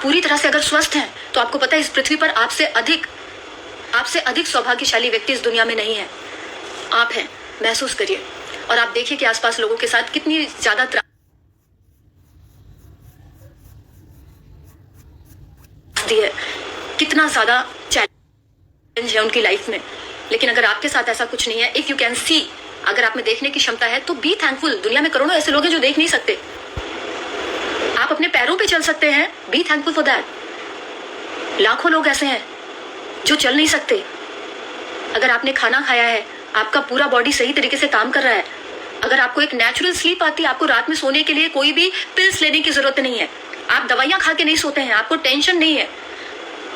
पूरी तरह से अगर स्वस्थ हैं तो आपको पता है इस पृथ्वी पर आपसे अधिक सौभाग्यशाली व्यक्ति इस दुनिया में नहीं है। आप हैं। महसूस करिए और आप देखिए कि आसपास लोगों के साथ कितनी ज्यादा त्रासदी है, कितना ज्यादा चैलेंज है उनकी लाइफ में। लेकिन अगर आपके साथ ऐसा कुछ नहीं है, इफ यू कैन सी, अगर आप में देखने की क्षमता है तो बी थैंकफुल। दुनिया में करोड़ों ऐसे लोग हैं जो देख नहीं सकते। आप अपने पैरों पे चल सकते हैं, बी थैंकफुल फॉर दैट। लाखों लोग ऐसे हैं जो चल नहीं सकते। अगर आपने खाना खाया है, आपका पूरा बॉडी सही तरीके से काम कर रहा है, अगर आपको एक नेचुरल स्लीप आती है, आपको रात में सोने के लिए कोई भी पिल्स लेने की जरूरत नहीं है, आप दवाइयां खा के नहीं सोते हैं, आपको टेंशन नहीं है,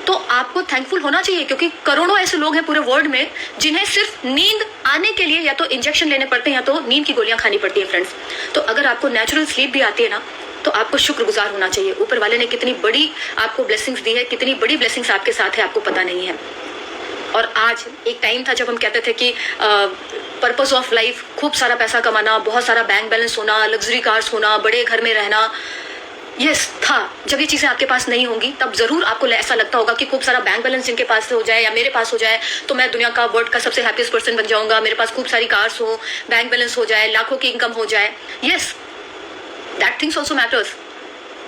तो आपको थैंकफुल होना चाहिए। क्योंकि करोड़ों ऐसे लोग हैं पूरे वर्ल्ड में जिन्हें सिर्फ नींद आने के लिए या तो इंजेक्शन लेने पड़ते हैं या तो नींद की गोलियां खानी पड़ती है फ्रेंड्स। तो अगर आपको नेचुरल स्लीप भी आती है ना, तो आपको शुक्रगुजार होना चाहिए। ऊपर वाले ने कितनी बड़ी आपको ब्लेसिंग्स दी है, कितनी बड़ी ब्लेसिंग्स आपके साथ है, आपको पता नहीं है। और आज एक टाइम था जब हम कहते थे कि पर्पस ऑफ लाइफ खूब सारा पैसा कमाना, बहुत सारा बैंक बैलेंस होना, लग्जरी कार्स होना, बड़े घर में रहना। यस था। जब ये चीजें आपके पास नहीं होंगी तब जरूर आपको ऐसा लगता होगा कि खूब सारा बैंक बैलेंस जिनके पास हो जाए या मेरे पास हो जाए तो मैं दुनिया का वर्ल्ड का सबसे हैप्पीएस्ट पर्सन बन जाऊंगा, मेरे पास खूब सारी कार्स हो, बैंक बैलेंस हो जाए, लाखों की इनकम हो जाए। Yes, that things also matters.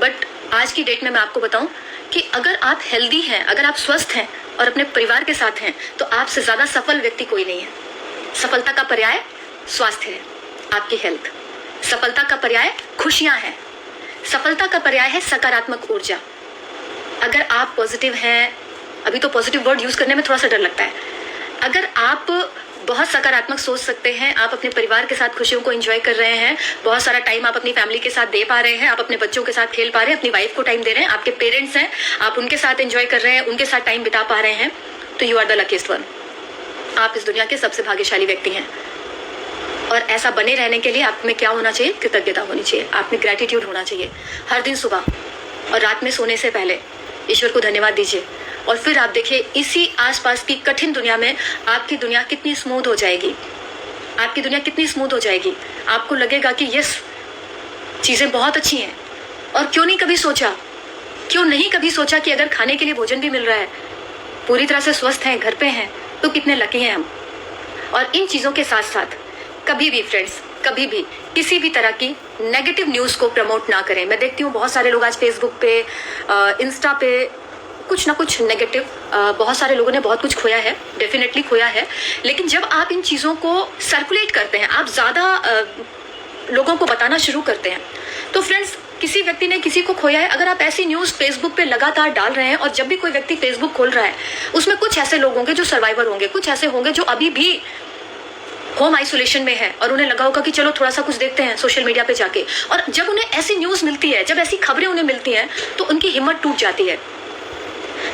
But आज की डेट में मैं आपको बताऊं कि अगर आप हेल्दी हैं, अगर आप स्वस्थ हैं और अपने परिवार के साथ हैं, तो आपसे ज्यादा सफल व्यक्ति कोई नहीं है। सफलता का पर्याय स्वास्थ्य है, आपकी हेल्थ। सफलता का पर्याय खुशियां हैं। सफलता का पर्याय है सकारात्मक ऊर्जा। अगर आप पॉजिटिव हैं, अभी तो पॉजिटिव वर्ड यूज करने में थोड़ा सा डर लगता है, अगर आप बहुत सकारात्मक सोच सकते हैं, आप अपने परिवार के साथ खुशियों को एंजॉय कर रहे हैं, बहुत सारा टाइम आप अपनी फैमिली के साथ दे पा रहे हैं, आप अपने बच्चों के साथ खेल पा रहे हैं, अपनी वाइफ को टाइम दे रहे हैं, आपके पेरेंट्स हैं, आप उनके साथ एंजॉय कर रहे हैं, उनके साथ टाइम बिता पा रहे हैं, तो you are the luckiest one. आप इस दुनिया के सबसे भाग्यशाली व्यक्ति हैं। और ऐसा बने रहने के लिए आप में क्या होना चाहिए? कृतज्ञता होनी चाहिए, आप में ग्रेटिट्यूड होना चाहिए। हर दिन सुबह और रात में सोने से पहले ईश्वर को धन्यवाद दीजिए और फिर आप देखिए इसी आसपास की कठिन दुनिया में आपकी दुनिया कितनी स्मूथ हो जाएगी। आपकी दुनिया कितनी स्मूथ हो जाएगी। आपको लगेगा कि यस, चीजें बहुत अच्छी हैं। और क्यों नहीं कभी सोचा कि अगर खाने के लिए भोजन भी मिल रहा है, पूरी तरह से स्वस्थ हैं, घर पे हैं, तो कितने लकी हैं हम। और इन चीजों के साथ साथ कभी भी फ्रेंड्स, कभी भी किसी भी तरह की नेगेटिव न्यूज को प्रमोट ना करें। मैं देखती हूँ बहुत सारे लोग आज फेसबुक पे, इंस्टा पे कुछ ना कुछ नेगेटिव, बहुत सारे लोगों ने बहुत कुछ खोया है, डेफिनेटली खोया है। लेकिन जब आप इन चीज़ों को सर्कुलेट करते हैं, आप ज़्यादा लोगों को बताना शुरू करते हैं, तो फ्रेंड्स किसी व्यक्ति ने किसी को खोया है, अगर आप ऐसी न्यूज़ फेसबुक पे लगातार डाल रहे हैं और जब भी कोई व्यक्ति फेसबुक खोल रहा है उसमें कुछ ऐसे लोग होंगे जो सर्वाइवर होंगे, कुछ ऐसे होंगे जो अभी भी होम आइसोलेशन में है और उन्हें लगा होगा कि चलो थोड़ा सा कुछ देखते हैं सोशल मीडिया पे जाके। और जब उन्हें ऐसी न्यूज़ मिलती है, जब ऐसी खबरें उन्हें मिलती हैं, तो उनकी हिम्मत टूट जाती है।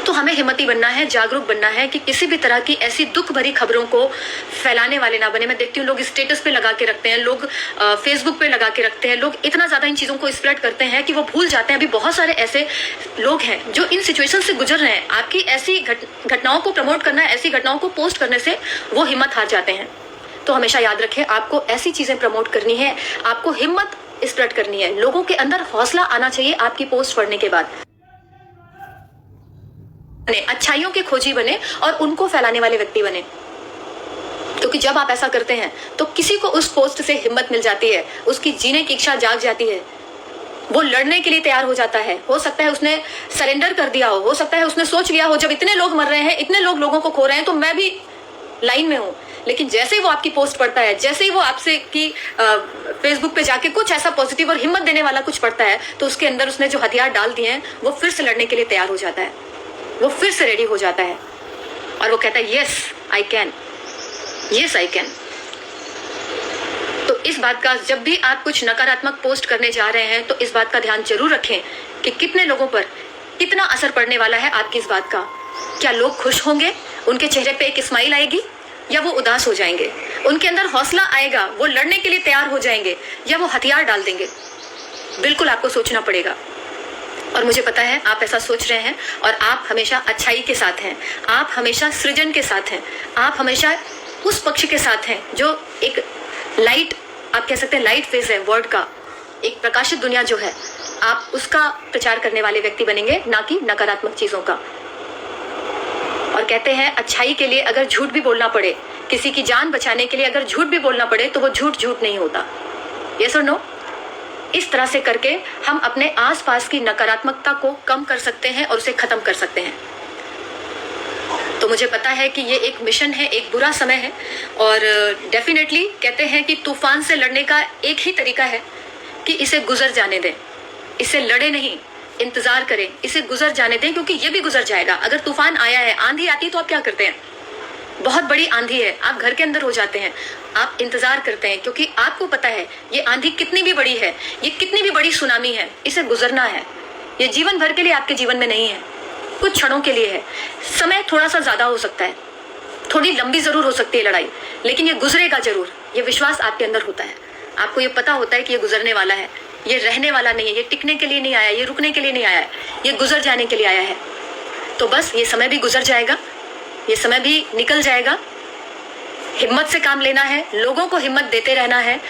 तो हमें हिम्मती बनना है, जागरूक बनना है कि किसी भी तरह की ऐसी दुख भरी खबरों को फैलाने वाले ना बने। मैं देखती हूँ लोग स्टेटस पे लगा के रखते हैं, लोग फेसबुक पे लगा के रखते हैं, लोग इतना ज़्यादा इन चीज़ों को स्प्रेड करते हैं कि वो भूल जाते हैं अभी बहुत सारे ऐसे लोग हैं जो इन सिचुएशन से गुजर रहे हैं। आपकी ऐसी घटनाओं को प्रमोट करना, ऐसी घटनाओं को पोस्ट करने से वो हिम्मत हार जाते हैं। तो हमेशा याद रखें, आपको ऐसी चीज़ें प्रमोट करनी है, आपको हिम्मत स्प्रेड करनी है, लोगों के अंदर हौसला आना चाहिए आपकी पोस्ट पढ़ने के बाद। अच्छाइयों के खोजी बने और उनको फैलाने वाले व्यक्ति बने, क्योंकि जब आप ऐसा करते हैं तो किसी को उस पोस्ट से हिम्मत मिल जाती है, उसकी जीने की इच्छा जाग जाती है, वो लड़ने के लिए तैयार हो जाता है। हो सकता है उसने सरेंडर कर दिया हो सकता है उसने सोच लिया हो जब इतने लोग मर रहे हैं, इतने लोगों को खो रहे हैं, तो मैं भी लाइन में हूँ। लेकिन जैसे ही वो आपकी पोस्ट पढ़ता है, जैसे ही वो आपसे की फेसबुक पे जाके कुछ ऐसा पॉजिटिव और हिम्मत देने वाला कुछ पढ़ता है, तो उसके अंदर उसने जो हथियार डाल दिए हैं वो फिर से लड़ने के लिए तैयार हो जाता है, वो फिर से रेडी हो जाता है और वो कहता है yes I can, yes I can. तो इस बात का, जब भी आप कुछ नकारात्मक पोस्ट करने जा रहे हैं, तो इस बात का ध्यान जरूर रखें कि कितने लोगों पर कितना असर पड़ने वाला है आपकी इस बात का। क्या लोग खुश होंगे, उनके चेहरे पे एक स्माइल आएगी, या वो उदास हो जाएंगे, उनके अंदर हौसला आएगा, वो लड़ने के लिए तैयार हो जाएंगे, या वो हथियार डाल देंगे। बिल्कुल आपको सोचना पड़ेगा। और मुझे पता है आप ऐसा सोच रहे हैं और आप हमेशा अच्छाई के साथ हैं, आप हमेशा सृजन के साथ हैं, आप हमेशा उस पक्ष के साथ हैं जो एक लाइट, आप कह सकते हैं लाइट फेज है वर्ड का, एक प्रकाशित दुनिया जो है आप उसका प्रचार करने वाले व्यक्ति बनेंगे, ना कि नकारात्मक चीजों का। और कहते हैं अच्छाई के लिए अगर झूठ भी बोलना पड़े, किसी की जान बचाने के लिए अगर झूठ भी बोलना पड़े, तो वो झूठ झूठ नहीं होता। यस और नो? इस तरह से करके हम अपने आसपास की नकारात्मकता को कम कर सकते हैं और उसे खत्म कर सकते हैं। तो मुझे पता है कि ये एक मिशन है, एक बुरा समय है, और डेफिनेटली कहते हैं कि तूफान से लड़ने का एक ही तरीका है कि इसे गुजर जाने दें, इसे लड़े नहीं, इंतजार करें, इसे गुजर जाने दें, क्योंकि ये भी गुजर जाएगा। अगर तूफान आया है, आंधी आती है, तो आप क्या करते हैं? बहुत बड़ी आंधी है, आप घर के अंदर हो जाते हैं, आप इंतजार करते हैं, क्योंकि आपको पता है ये आंधी कितनी भी बड़ी है, ये कितनी भी बड़ी सुनामी है, इसे गुजरना है। ये जीवन भर के लिए आपके जीवन में नहीं है, कुछ क्षणों के लिए है। समय थोड़ा सा ज्यादा हो सकता है, थोड़ी लंबी जरूर हो सकती है लड़ाई, लेकिन ये गुजरेगा जरूर। ये विश्वास आपके अंदर होता है, आपको ये पता होता है कि ये गुजरने वाला है, ये रहने वाला नहीं है, ये टिकने के लिए नहीं आया, ये रुकने के लिए नहीं आया है, ये गुजर जाने के लिए आया है। तो बस ये समय भी गुजर जाएगा, ये समय भी निकल जाएगा। हिम्मत से काम लेना है, लोगों को हिम्मत देते रहना है।